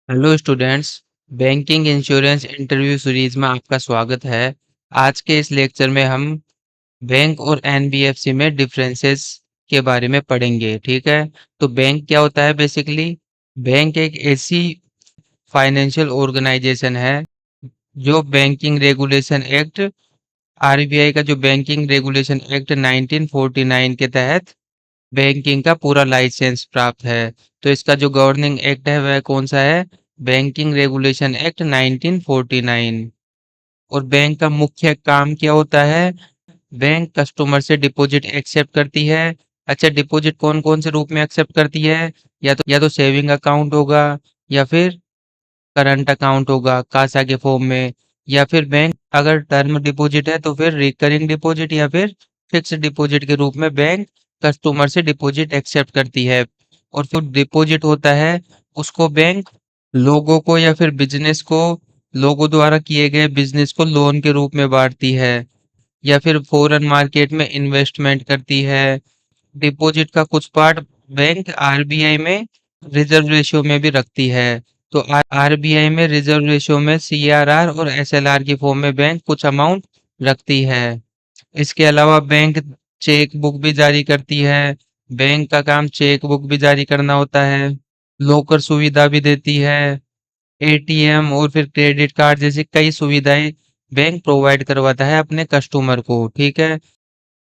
Hello students. Banking insurance interview series में आपका स्वागत है। आज के इस लेक्चर में हम बैंक और एनबीएफसी में डिफरेंसेस के बारे में पढ़ेंगे। ठीक है। तो बैंक क्या होता है? बेसिकली बैंक एक ऐसी फाइनेंशियल ऑर्गेनाइजेशन है जो बैंकिंग रेगुलेशन एक्ट आरबीआई का जो बैंकिंग रेगुलेशन एक्ट 1949 के तहत बैंकिंग का पूरा लाइसेंस प्राप्त है। तो इसका जो गवर्निंग एक्ट है वह कौन सा है? Banking regulation act 1949। और बैंक का मुख्य काम क्या होता है? बैंक कस्टमर से डिपॉजिट एक्सेप्ट करती है। अच्छा, डिपॉजिट कौन कौन से रूप में एक्सेप्ट करती है? या तो सेविंग अकाउंट होगा, या फिर करंट अकाउंट होगा कासा के फॉर्म में, या फिर बैंक अगर टर्म डिपॉजिट है तो फिर रिकरिंग डिपॉजिट या फिर फिक्स्ड डिपॉजिट के रूप में बैंक कस्टमर से डिपॉजिट एक्सेप्ट करती है। और फिर डिपॉजिट होता है उसको बैंक लोगों को या फिर बिजनेस को, लोगों द्वारा किए गए बिजनेस को लोन के रूप में बांटती है, या फिर फॉरेन मार्केट में इन्वेस्टमेंट करती है। डिपॉजिट का कुछ पार्ट बैंक आरबीआई में रिजर्व रेशियो में भी रखती है। तो आरबीआई में रिजर्व रेशियो में सीआरआर और एसएलआर की फॉर्म में बैंक कुछ अमाउंट रखती है। इसके अलावा बैंक चेक बुक भी जारी करती है। बैंक का काम चेक बुक भी जारी करना होता है। लॉकर सुविधा भी देती है। एटीएम और फिर क्रेडिट कार्ड जैसी कई सुविधाएं बैंक प्रोवाइड करवाता है अपने कस्टमर को। ठीक है।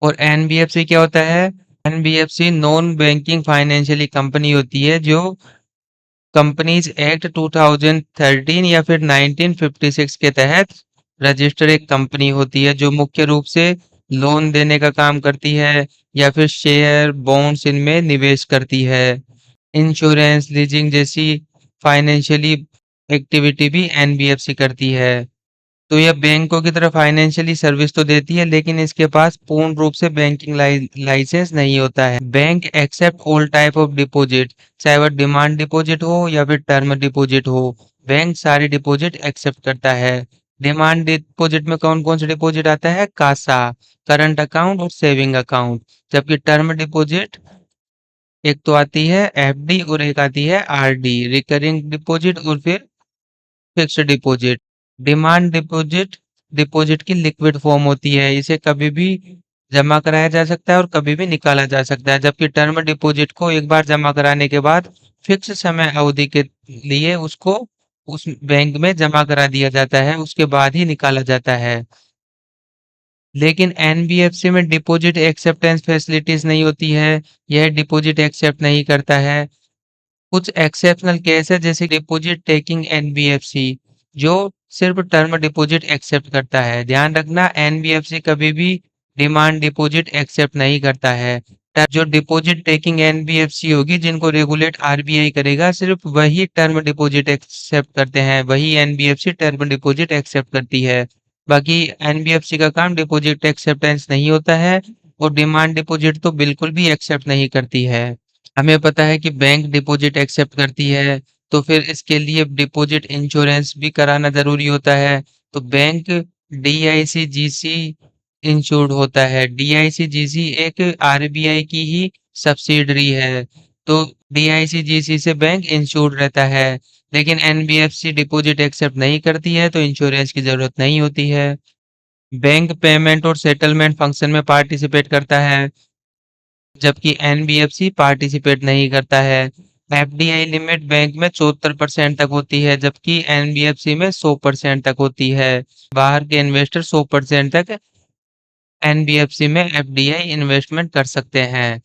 और एनबीएफसी क्या होता है? NBFC non banking financially company होती है जो कंपनीज एक्ट 2013 या फिर 1956 के तहत रजिस्टर्ड एक कंपनी होती है जो मुख्य रूप से लोन देने का काम करती है या फिर शेयर बॉन्ड्स इनमें निवेश करती है। इंश्योरेंस लीजिंग जैसी फाइनेंशियली एक्टिविटी भी एनबीएफसी करती है। तो यह बैंकों की तरह फाइनेंशियली सर्विस तो देती है, लेकिन इसके पास पूर्ण रूप से बैंकिंग लाइसेंस नहीं होता है। Bank accept all type of deposit, चाहे वह डिमांड डिपॉजिट हो या फिर टर्म डिपॉजिट हो, बैंक सारी डिपॉजिट एक्सेप्ट करता है। डिमांड डिपॉजिट में कौन कौन सा डिपॉजिट आता है? कासा, करंट अकाउंट और सेविंग अकाउंट। जबकि टर्म डिपॉजिट एक तो आती है एफडी और एक आती है आरडी, रिकरिंग डिपॉजिट और फिर fixed deposit. Demand deposit deposit की लिक्विड फॉर्म होती है, इसे कभी भी जमा कराया जा सकता है और कभी भी निकाला जा सकता है। जबकि टर्म डिपॉजिट को एक बार जमा कराने के बाद फिक्स समय अवधि के लिए उसको उस बैंक में जमा करा दिया जाता है, उसके बाद ही निकाला जाता है। लेकिन एनबीएफसी में डिपॉजिट एक्सेप्टेंस फैसिलिटीज नहीं होती है, यह डिपॉजिट एक्सेप्ट नहीं करता है। कुछ एक्सेप्शनल केस है जैसे डिपॉजिट टेकिंग एनबीएफसी जो सिर्फ टर्म डिपॉजिट एक्सेप्ट करता है। ध्यान रखना, एनबीएफसी कभी भी डिमांड डिपॉजिट एक्सेप्ट नहीं करता है। जो डिपॉजिट टेकिंग एनबीएफसी होगी जिनको रेगुलेट आरबीआई करेगा, सिर्फ वही टर्म डिपॉजिट एक्सेप्ट करते हैं, वही एनबीएफसी टर्म डिपॉजिट एक्सेप्ट करती है। बाकी एनबीएफसी का काम डिपॉजिट एक्सेप्टेंस नहीं होता है, और डिमांड डिपॉजिट तो बिल्कुल भी एक्सेप्ट नहीं करती है। हमें पता है कि बैंक डिपॉजिट एक्सेप्ट करती है, तो फिर इसके लिए डिपॉजिट इंश्योरेंस भी कराना ज़रूरी होता है। तो बैंक डीआईसीजीसी इंश्योर्ड होता है। डीआईसीजीसी एक आरबीआई की ही सब्सिडरी है, तो डीआईसीजीसी से बैंक इंश्योर्ड रहता है। लेकिन एनबीएफसी डिपॉजिट एक्सेप्ट नहीं करती है, तो इंश्योरेंस की ज़रूरत नहीं होती है। बैंक पेमेंट और सेटलमेंट फंक्शन में पार्टिसिपेट करता है, जबकि एनबीएफसी पार्टिसिपेट नहीं करता है। एफडीआई लिमिट बैंक में 74% तक होती है, जबकि एनबीएफसी में 100% तक होती है। बाहर के इन्वेस्टर 100% तक एनबीएफसी में एफडीआई इन्वेस्टमेंट कर सकते हैं।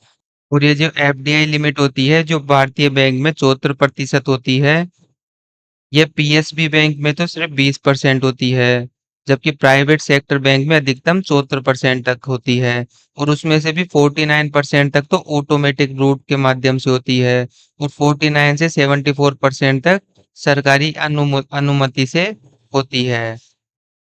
और ये जो एफडीआई लिमिट होती है जो भारतीय बैंक में 74% होती है, ये पीएसबी बैंक में तो सिर्फ 20% होती है, जबकि प्राइवेट सेक्टर बैंक में अधिकतम 74% तक होती है। और उसमें से भी 49% तक तो ऑटोमेटिक रूट के माध्यम से होती है, और 49 से 74% तक सरकारी अनुमति से होती है।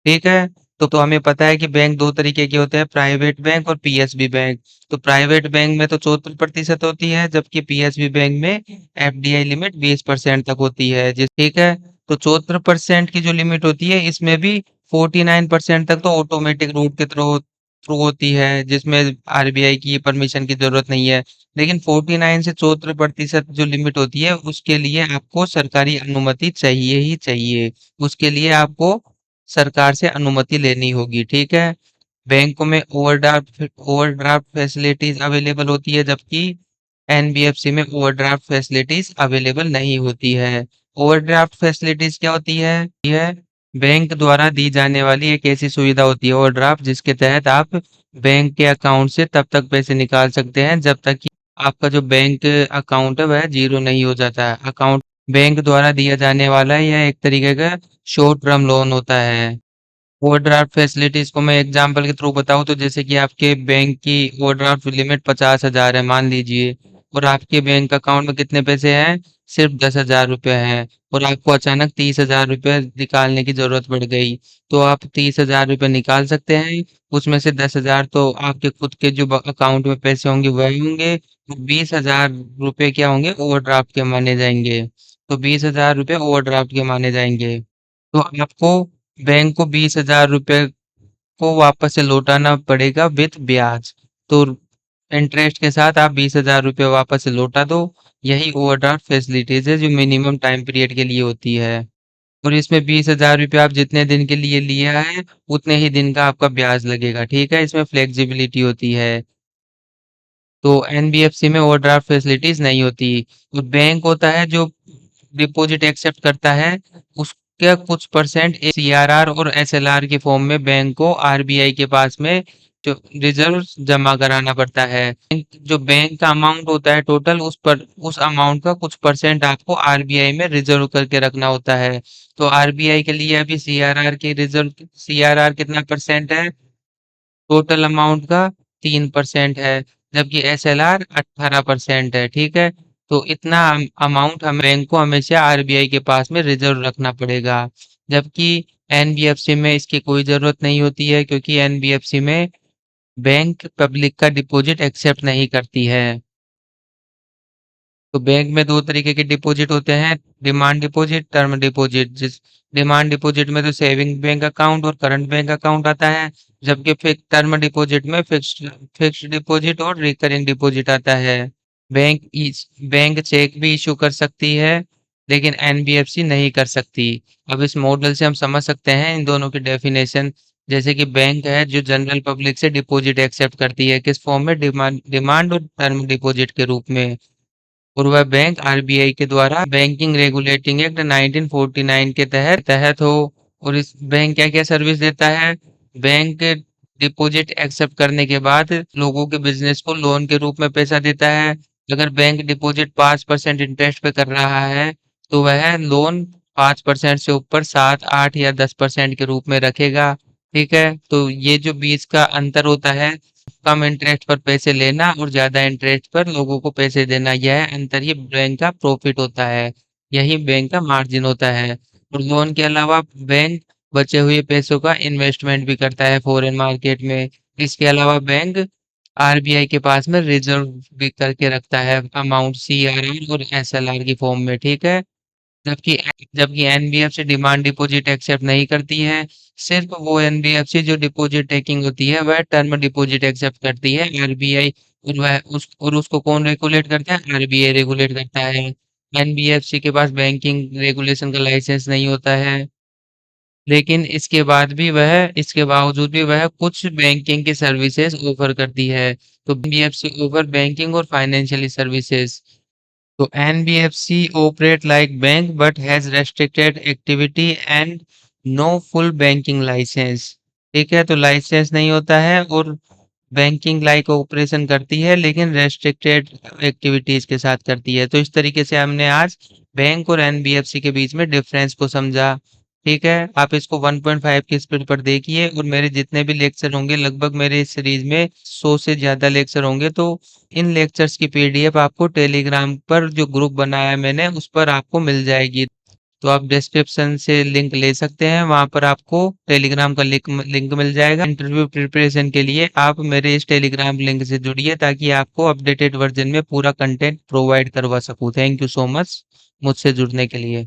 ठीक है। तो हमें पता है कि बैंक दो तरीके के होते हैं, प्राइवेट बैंक और पीएसबी बैंक। तो प्राइवेट बैंक में तो 74% होती है, जबकि पीएसबी बैंक में एफडीआई लिमिट 20% तक होती है। जिस ठीक है। तो 74% की जो लिमिट होती है इसमें भी 49% तक तो ऑटोमेटिक रूट के थ्रू थ्रू होती है जिसमें आरबीआई की परमिशन की जरूरत नहीं है। लेकिन 49 से 74% जो लिमिट होती है उसके लिए आपको सरकारी अनुमति चाहिए ही चाहिए। उसके लिए आपको सरकार से अनुमति लेनी होगी, ठीक है। बैंकों में ओवरड्राफ्ट ओवरड्राफ्ट फैसिलिटीज अवेलेबल होती है, जबकि एनबीएफसी में ओवरड्राफ्ट फैसिलिटीज अवेलेबल नहीं होती है। ओवरड्राफ्ट फैसिलिटीज क्या होती है? यह बैंक द्वारा दी जाने वाली एक ऐसी सुविधा होती है ओवरड्राफ्ट, जिसके तहत आप बैंक के अकाउंट से तब तक पैसे निकाल सकते हैं जब तक कि आपका जो बैंक अकाउंट है वह जीरो नहीं हो जाता है। अकाउंट बैंक द्वारा दिया जाने वाला यह एक तरीके का शॉर्ट टर्म लोन होता है। ओवरड्राफ्ट फैसिलिटीज को मैं एग्जांपल के थ्रू बताऊं तो जैसे कि आपके बैंक की ओवरड्राफ्ट लिमिट 50,000 है मान लीजिए, और आपके बैंक अकाउंट में कितने पैसे हैं? सिर्फ 10,000 रुपए हैं, और आपको अचानक 30,000 रुपए निकालने की जरूरत पड़ गई, तो आप 30,000 रुपए निकाल सकते हैं। उसमें से 10,000 तो आपके खुद के जो अकाउंट में पैसे होंगे वही होंगे, 20,000 रुपए क्या होंगे? ओवरड्राफ्ट के माने जाएंगे। तो 20,000 रुपए ओवरड्राफ्ट के माने जाएंगे। तो आपको बैंक को 20,000 रुपए को वापस से लौटाना पड़ेगा विथ ब्याज। तो इंटरेस्ट के साथ आप 20,000 रुपये वापस से लौटा दो। यही ओवरड्राफ्ट फैसिलिटीज है जो मिनिमम टाइम पीरियड के लिए होती है। और इसमें 20,000 रुपये आप जितने दिन के लिए लिया है उतने ही दिन का आपका ब्याज लगेगा, ठीक है। इसमें फ्लेक्सिबिलिटी होती है। तो एनबीएफसी में ओवरड्राफ्ट फैसिलिटीज नहीं होती। और बैंक होता है जो डिपॉजिट एक्सेप्ट करता है, उसके कुछ परसेंट सीआरआर और एसएलआर के फॉर्म में बैंक को आरबीआई के पास में जो रिजर्व जमा कराना पड़ता है। जो बैंक का अमाउंट होता है टोटल, उस अमाउंट का कुछ परसेंट आपको आरबीआई में रिजर्व करके रखना होता है। तो आरबीआई के लिए अभी सीआरआर कितना परसेंट है टोटल अमाउंट का? 3% है। जबकि एसएलआर 18% है, ठीक है। तो इतना अमाउंट हम बैंक को हमेशा आरबीआई के पास में रिजर्व रखना पड़ेगा। जबकि एनबीएफसी में इसकी कोई जरूरत नहीं होती है, क्योंकि एनबीएफसी में बैंक पब्लिक का डिपॉजिट एक्सेप्ट नहीं करती है। तो बैंक में दो तरीके के डिपॉजिट होते हैं, डिमांड डिपॉजिट, टर्म डिपॉजिट। जिस डिमांड डिपॉजिट में तो सेविंग बैंक अकाउंट और करंट बैंक अकाउंट आता है, जबकि टर्म डिपॉजिट में फिक्स्ड डिपॉजिट और रिकरिंग डिपॉजिट आता है। बैंक चेक भी इशू कर सकती है, लेकिन एनबीएफसी नहीं कर सकती। अब इस मॉडल से हम समझ सकते हैं इन दोनों की डेफिनेशन। जैसे कि बैंक है जो जनरल पब्लिक से डिपॉजिट एक्सेप्ट करती है, किस फॉर्म में? डिमांड और टर्म डिपॉजिट के रूप में। और वह बैंक आरबीआई के द्वारा बैंकिंग रेगुलेटिंग एक्ट 1949 के तहत हो। और इस बैंक क्या क्या सर्विस देता है? बैंक डिपॉजिट एक्सेप्ट करने के बाद लोगों के बिजनेस को लोन के रूप में पैसा देता है। अगर बैंक डिपॉजिट 5% इंटरेस्ट पे कर रहा है तो वह लोन 5% से ऊपर 7, 8 या 10% के रूप में रखेगा, ठीक है। तो ये जो बीच का अंतर होता है, कम इंटरेस्ट पर पैसे लेना और ज्यादा इंटरेस्ट पर लोगों को पैसे देना, यह अंतर ही बैंक का प्रॉफिट होता है। यही बैंक का मार्जिन होता है। और लोन के अलावा बैंक बचे हुए पैसों का इन्वेस्टमेंट भी करता है फॉरेन मार्केट में। इसके अलावा बैंक आरबीआई के पास में रिजर्व भी करके रखता है अमाउंट सीआरआर और एसएलआर की फॉर्म में, ठीक है। जबकि जबकि एनबीएफसी डिमांड डिपॉजिट एक्सेप्ट नहीं करती है। सिर्फ वो एनबीएफसी जो डिपॉजिट टेकिंग होती है वह टर्म डिपॉजिट एक्सेप्ट करती है आरबीआई। और उसको कौन रेगुलेट करता है? आरबीआई रेगुलेट करता है। एनबीएफसी के पास बैंकिंग रेगुलेशन का लाइसेंस नहीं होता है, लेकिन इसके बावजूद भी वह कुछ बैंकिंग की सर्विसेज ऑफर करती है। तो एनबीएफसी ऑफर बैंकिंग और फाइनेंशियल सर्विसेज। तो NBFC operate like bank but has restricted activity and no full banking licence, ठीक है। तो लाइसेंस नहीं होता है और बैंकिंग लाइक ऑपरेशन करती है, लेकिन रेस्ट्रिक्टेड एक्टिविटीज के साथ करती है। तो इस तरीके से हमने आज बैंक और एनबीएफसी के बीच में डिफरेंस को समझा, ठीक है। आप इसको 1.5 की स्पीड पर देखिए, और मेरे जितने भी लेक्चर होंगे, लगभग मेरे इस सीरीज में 100 से ज्यादा लेक्चर होंगे, तो इन लेक्चर्स की पीडीएफ आपको टेलीग्राम पर जो ग्रुप बनाया है मैंने उस पर आपको मिल जाएगी। तो आप डिस्क्रिप्शन से लिंक ले सकते हैं, वहां पर आपको टेलीग्राम का लिंक मिल जाएगा। इंटरव्यू प्रिपरेशन के लिए आप मेरे इस टेलीग्राम लिंक से जुड़िए, ताकि आपको अपडेटेड वर्जन में पूरा कंटेंट प्रोवाइड करवा सकूं। थैंक यू सो मच मुझसे जुड़ने के लिए।